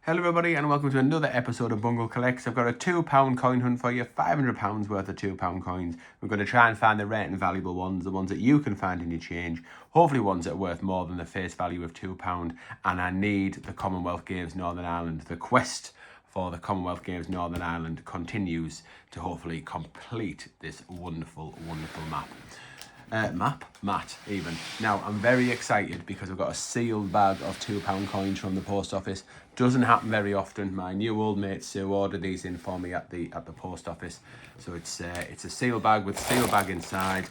Hello everybody and welcome to another episode of Bungle Collects. I've got a £2 coin hunt for you, £500 worth of £2 coins. We're going to try and find the rare and valuable ones, the ones that you can find in your change, hopefully ones that are worth more than the face value of £2. And I need the Commonwealth Games Northern Ireland. The quest for the Commonwealth Games Northern Ireland continues to hopefully complete this wonderful, wonderful map. Matt, even. Now, I'm very excited because I've got a sealed bag of £2 coins from the post office. Doesn't happen very often. My new old mate Sue ordered these in for me at the post office. So it's a sealed bag with sealed bags inside.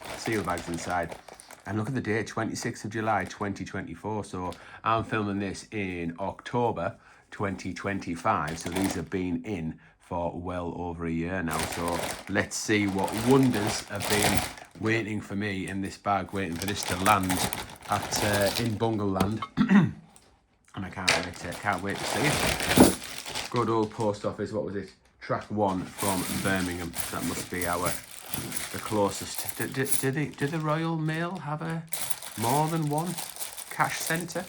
And look at the date, 26th of July, 2024. So I'm filming this in October 2025. So these have been in for well over a year now. So let's see what wonders have been waiting for me in this bag, waiting for this to land at in Bungle Land. And I can't wait to see it. Good old post office. What was it? Track 1 from Birmingham. That must be the closest. Did the Royal Mail have more than one cash centre?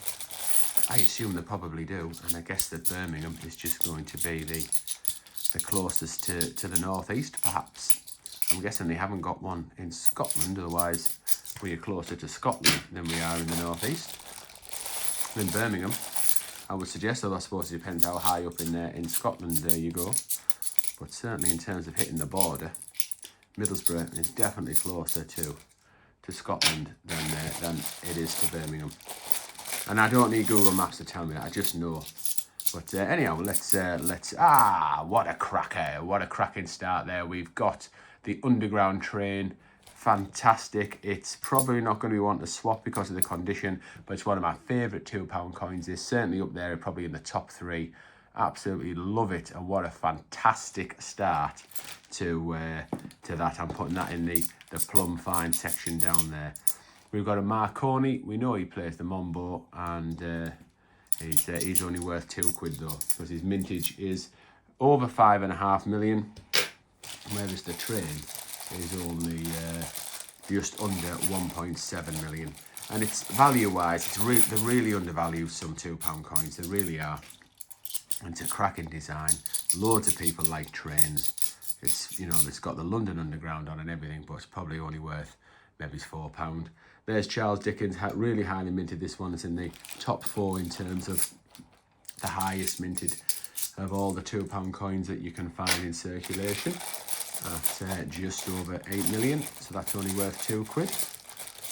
I assume they probably do, and I guess that Birmingham is just going to be the closest to the northeast, perhaps. I'm guessing they haven't got one in Scotland, otherwise we are closer to Scotland than we are in the northeast. In Birmingham, I would suggest, although I suppose it depends how high up in Scotland you go. But certainly in terms of hitting the border, Middlesbrough is definitely closer to Scotland than it is to Birmingham. And I don't need Google Maps to tell me that, I just know. But anyhow, let's what a cracker, what a cracking start there. We've got the underground train, fantastic. It's probably not going to be one to swap because of the condition, but it's one of my favourite £2 coins. It's certainly up there, probably in the top 3. Absolutely love it, and what a fantastic start to that. I'm putting that in the plum fine section down there. We've got a Marconi. We know he plays the Mombo, and he's only worth £2 though, because his mintage is over 5.5 million, whereas the train is only just under 1.7 million. And it's value-wise, they really undervalue some £2 coins. They really are. And it's a cracking design. Loads of people like trains. It's got the London Underground on and everything, but it's probably only worth maybe £4. There's Charles Dickens, really highly minted. This one is in the top 4 in terms of the highest minted of all the £2 coins that you can find in circulation, at just over 8 million. So that's only worth £2.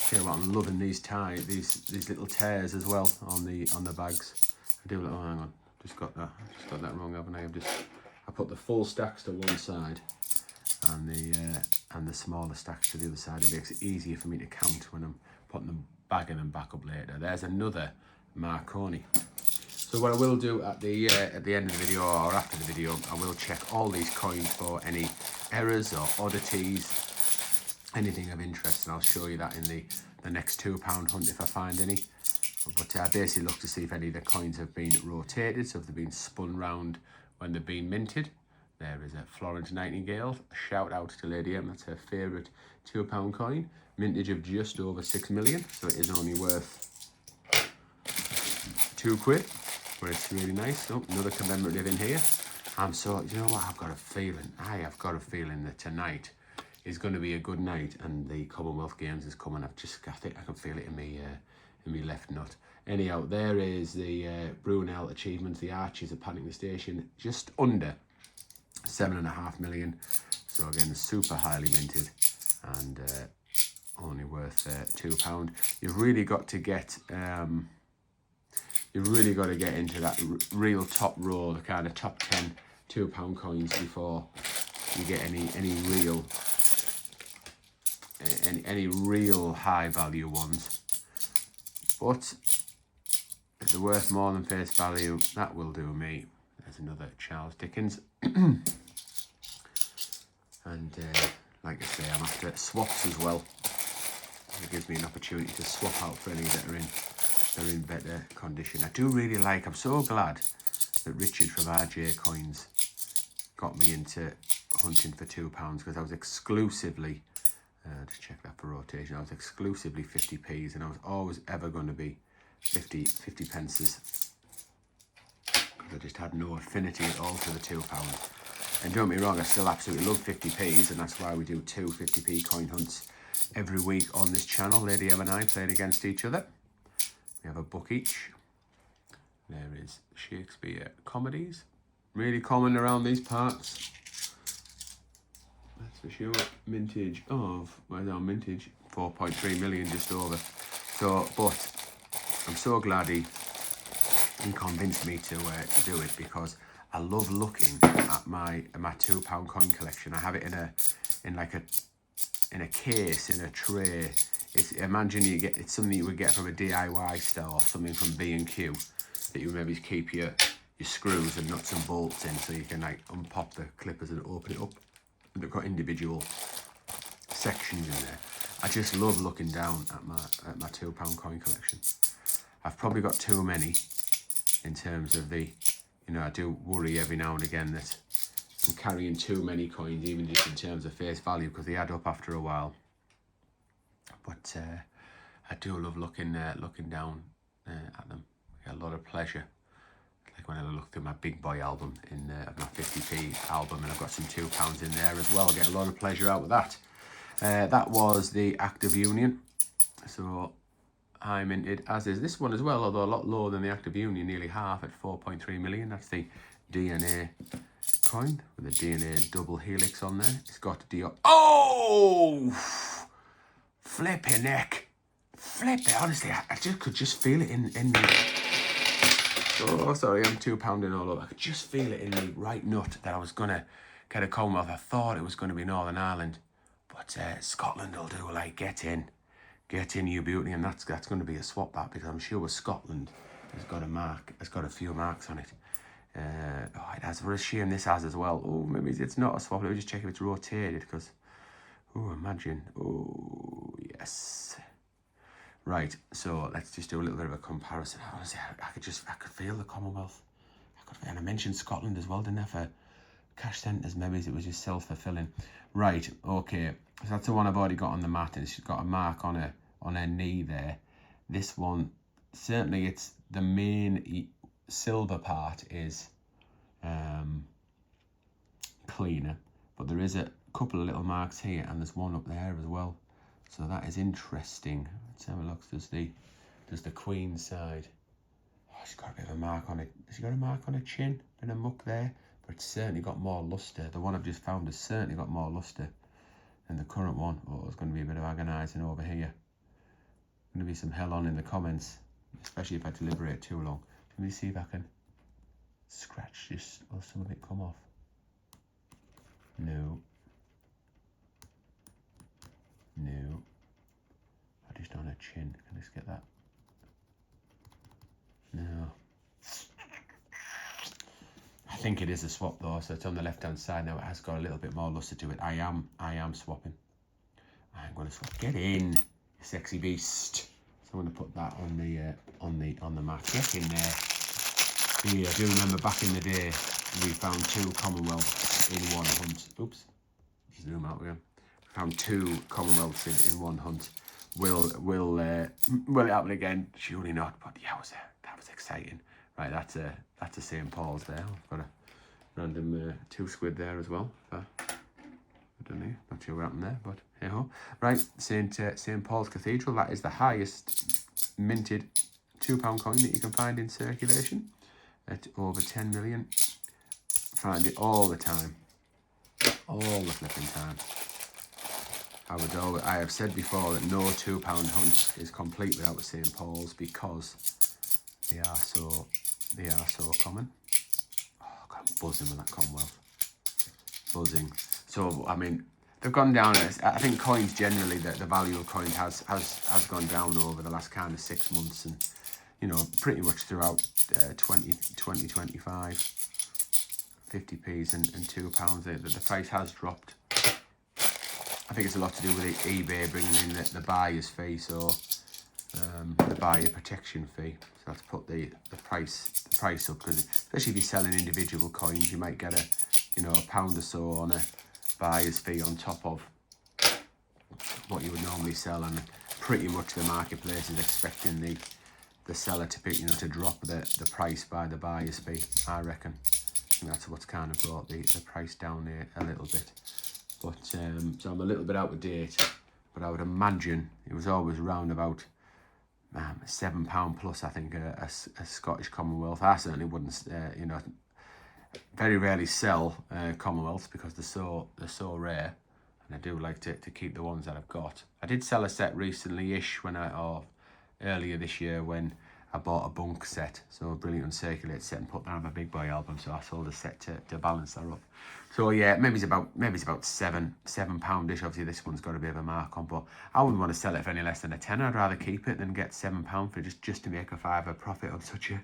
Tell you what, I'm loving these little tears as well on the bags. Oh, hang on, just got that wrong, haven't I? I put the full stacks to one side and the smaller stacks to the other side. It makes it easier for me to count when I'm putting them bagging them back up later. There's another Marconi. So what I will do at the end of the video, or after the video, I will check all these coins for any errors or oddities, anything of interest, and I'll show you that in the next £2 hunt if I find any. But I basically look to see if any of the coins have been rotated, so if they've been spun round when they've been minted. There is a Florence Nightingale. A shout out to Lady M, that's her favourite £2 coin. Mintage of just over 6 million, so it is only worth £2. But it's really nice. Oh, another commemorative in here. You know what, I have got a feeling that tonight is going to be a good night, and the Commonwealth Games is coming. I think I can feel it in me left nut. Anyhow, there is the Brunel achievements, the Archies of Paddington Station, just under 7.5 million. So again, super highly minted, and only worth £2. You've really got to get into that real top row, the kind of top 10 £2 coins before you get any real high value ones. But if they're worth more than face value, that will do me. There's another Charles Dickens. And like I say, I'm after swaps as well. It gives me an opportunity to swap out for any that are in better condition. I'm so glad that Richard from RJ Coins got me into hunting for £2, because I was exclusively, to check that for rotation, I was exclusively 50p's, and I was always ever going to be 50 pences. because I just had no affinity at all to the £2. And don't get me wrong, I still absolutely love 50p's, and that's why we do two 50p coin hunts every week on this channel. Lady M and I playing against each other. We have a book each. There is Shakespeare comedies. Really common around these parts. That's for sure. Mintage of, where's our mintage? 4.3 million, just over. So, but I'm so glad he convinced me to do it, because I love looking at my £2 coin collection. I have it in a case, in a tray. Imagine it's something you would get from a DIY store, something from B&Q, that you maybe keep your screws and nuts and bolts in, so you can like unpop the clippers and open it up. And they've got individual sections in there. I just love looking down at my £2 coin collection. I've probably got too many in terms of the, I do worry every now and again that I'm carrying too many coins, even just in terms of face value, because they add up after a while. But I do love looking down at them. I get a lot of pleasure. Like when I look through my big boy album my 50p album, and I've got some £2 in there as well. I get a lot of pleasure out of that. That was the Active Union. So I minted, as is this one as well, although a lot lower than the Active Union, nearly half at 4.3 million. That's the DNA coin with the DNA double helix on there. It's got oh, flipping neck, flip it. Honestly, I could just feel it in the. Oh, sorry, I'm £2 all over. I could just feel it in the right nut that I was gonna get a Commonwealth. I thought it was gonna be Northern Ireland, but Scotland will do. Like, get in, you beauty, and that's going to be a swap, that, because I'm sure Scotland has got a few marks on it. It has. What a shame this has as well. Oh, maybe it's not a swap. Let me just check if it's rotated, because, oh, imagine. Oh, yes. Right, so let's just do a little bit of a comparison. Honestly, I could feel the Commonwealth. And I mentioned Scotland as well, didn't I, for cash centres. Maybe it was just self-fulfilling. Right, okay. So that's the one I've already got on the mat, and she's got a mark on her knee there. This one, certainly it's the main silver part is cleaner, but there is a couple of little marks here, and there's one up there as well. So that is interesting. Let's have a look. There's the Queen side. Oh, she's got a bit of a mark on it. Has she got a mark on her chin? Bit of muck there, but it's certainly got more lustre. The one I've just found has certainly got more lustre than the current one. Oh, there's going to be a bit of agonising over here. Going to be some hell on in the comments, especially if I deliberate too long. Let me see if I can scratch this or some of it come off. No. I just on her chin. Can I just get that? No. I think it is a swap though, so it's on the left hand side now. It has got a little bit more lustre to it. I am swapping. I'm going to swap. Get in, sexy beast. So I'm going to put that on the mat. Get in there. Yeah, I do remember back in the day we found 2 Commonwealths in one hunt. Oops. Zoom out again. Found 2 Commonwealths in one hunt. Will it happen again? Surely not. But yeah, that was exciting. Right, that's a St. Paul's there. I've got a random 2 squid there as well. I don't know. Not sure what happened there, but hey ho. Right, St. Paul's Cathedral. That is the highest minted £2 coin that you can find in circulation at over 10 million. Find it all the time. All the flipping time. I have said before that no £2 hunt is complete without the St. Paul's, because they are so common. Oh, I'm buzzing with that Commonwealth. Buzzing. So I mean, they've gone down. I think coins generally, the value of coins has gone down over the last kind of 6 months, and pretty much throughout 2025. 50p's and £2. The price has dropped. I think it's a lot to do with eBay bringing in the buyer's fee, so the buyer protection fee. So that's put the price up, because especially if you're selling individual coins, you might get a £1 or so on a buyer's fee on top of what you would normally sell, and pretty much the marketplace is expecting the the seller to pick, to drop the price by the buyer's fee, I reckon. I think that's what's kind of brought the price down there a little bit. But so I'm a little bit out of date, but I would imagine it was always around about £7 plus, I think, a Scottish Commonwealth. I certainly wouldn't, very rarely sell Commonwealths because they're so rare, and I do like to keep the ones that I've got. I did sell a set recently-ish earlier this year when I bought a bunk set, so a brilliant uncirculated set, and put that on my big boy album. So I sold a set to balance that up. So yeah, maybe it's about £7-ish. Obviously, this one's got a bit of a mark on, but I wouldn't want to sell it for any less than a tenner. I'd rather keep it than get £7 for just to make a £5 profit on such a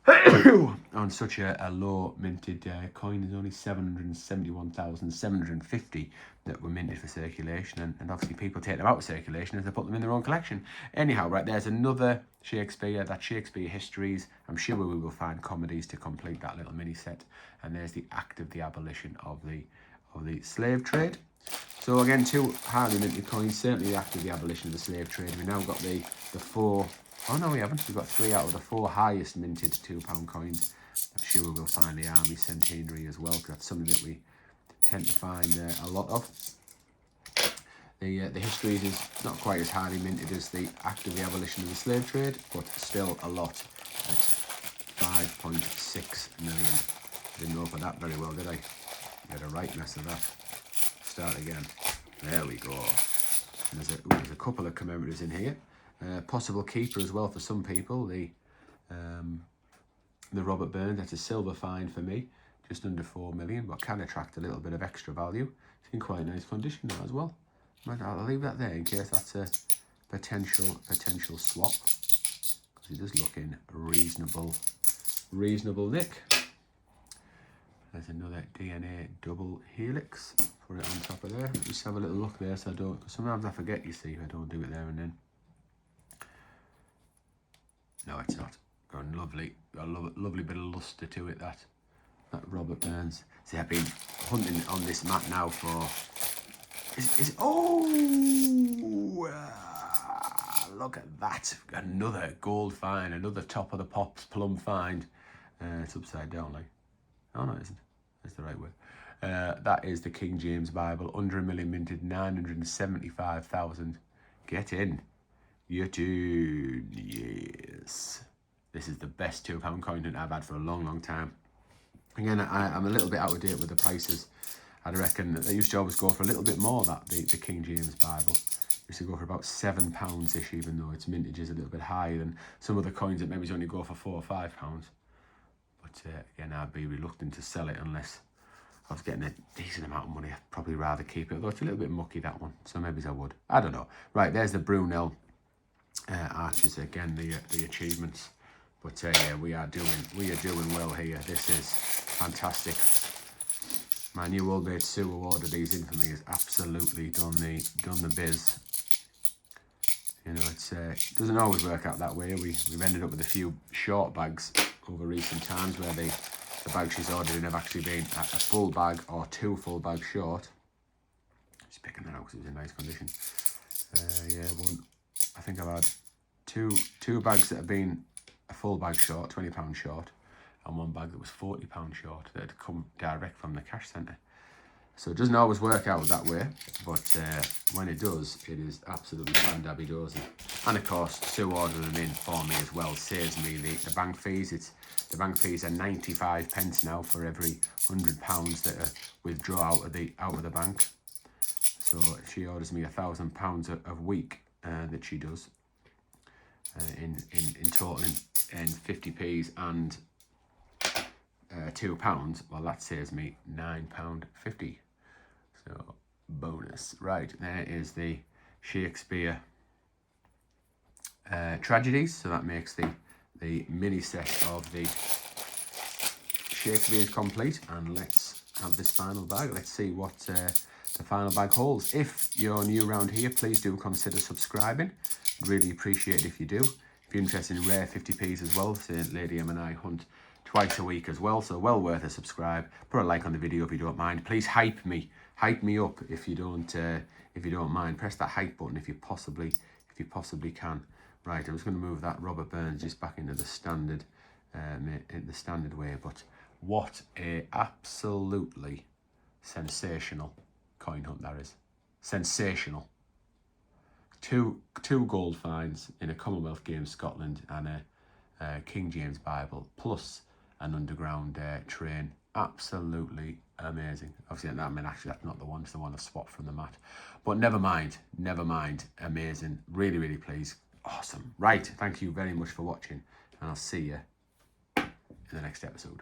on such a low minted coin. There's only 771,750 that were minted for circulation, and obviously people take them out of circulation as they put them in their own collection. Anyhow, right, there's another Shakespeare, that Shakespeare Histories. I'm sure we will find comedies to complete that little mini set. And there's the act of the abolition of the slave trade. So again, two highly minted coins, certainly the act of the abolition of the slave trade. We've now got the four. Oh no, we haven't. We've got 3 out of the 4 highest minted £2 coins. I'm sure we will find the Army Centenary as well, because that's something that we tend to find a lot of. The Histories is not quite as highly minted as the Act of the Abolition of the Slave Trade, but still a lot at 5.6 million. Didn't open that very well, did I? Made a right mess of that. Start again. There we go. And there's a couple of commemoratives in here. Possible keeper as well for some people. The Robert Burns, that's a silver fine for me, just under 4 million, but can attract a little bit of extra value. It's in quite nice condition now as well. Right, I'll leave that there in case that's a potential swap, because it does look in reasonable nick. There's another DNA double helix. Put it on top of there. Just have a little look there, so I don't. Cause sometimes I forget. You see, I don't do it there and then. No, it's not. Got a lovely bit of luster to it. That Robert Burns. See, I've been hunting on this mat now for. Look at that! Another gold find, another top of the pops plum find. It's upside down, like. Oh no, it isn't. That's the right way. That is the King James Bible, under 1 million minted, 975,000. Get in. Yes. This is the best £2 coin that I've had for a long time. Again, I'm a little bit out of date with the prices. I'd reckon that they used to always go for a little bit more, that the King James Bible. Used to go for about £7-ish, even though its mintage is a little bit higher than some of the coins that maybe only go for £4 or £5. But again, I'd be reluctant to sell it unless I was getting a decent amount of money. I'd probably rather keep it, although it's a little bit mucky, that one. So maybe I would. I don't know. Right, there's the Brunel arches again, the achievements. But yeah, we are doing well here. This is fantastic. My new old mate Sue, who ordered these in for me, has absolutely done the biz. It doesn't always work out that way. We've ended up with a few short bags over recent times where the bags she's ordered in have actually been a full bag or 2 full bags short. Just picking that out because it was in nice condition. I think I've had two bags that have been a full bag short, £20 short, and 1 bag that was £40 short that had come direct from the cash centre. So it doesn't always work out that way, but when it does, it is absolutely fan-dabby-dozy. And of course, Sue ordering them in for me as well saves me the bank fees. The bank fees are 95 pence now for every £100 that are withdraw out of the bank. So she orders me £1,000 a week that she does in total in 50p's and £2. Well, that saves me £9.50. So bonus. Right, there is the Shakespeare tragedies. So that makes the mini set of the Shakespeare's complete. And let's have this final bag. Let's see what the final bag holds. If you're new around here, please do consider subscribing. I'd really appreciate it if you do. If you're interested in rare 50p's as well, say Lady M and I hunt twice a week as well, so well worth a subscribe. Put a like on the video if you don't mind. Please hype me up if you don't mind. Press that hype button if you possibly can. Right, I'm just going to move that Robert Burns just back into the standard, way. But what a absolutely sensational coin hunt that is. Sensational. Two gold finds in a Commonwealth Games Scotland and a King James Bible, plus an underground train. Absolutely amazing. Obviously, actually that's not the one, it's the one I swapped from the mat. But never mind. Amazing. Really, really pleased. Awesome. Right, thank you very much for watching, and I'll see you in the next episode.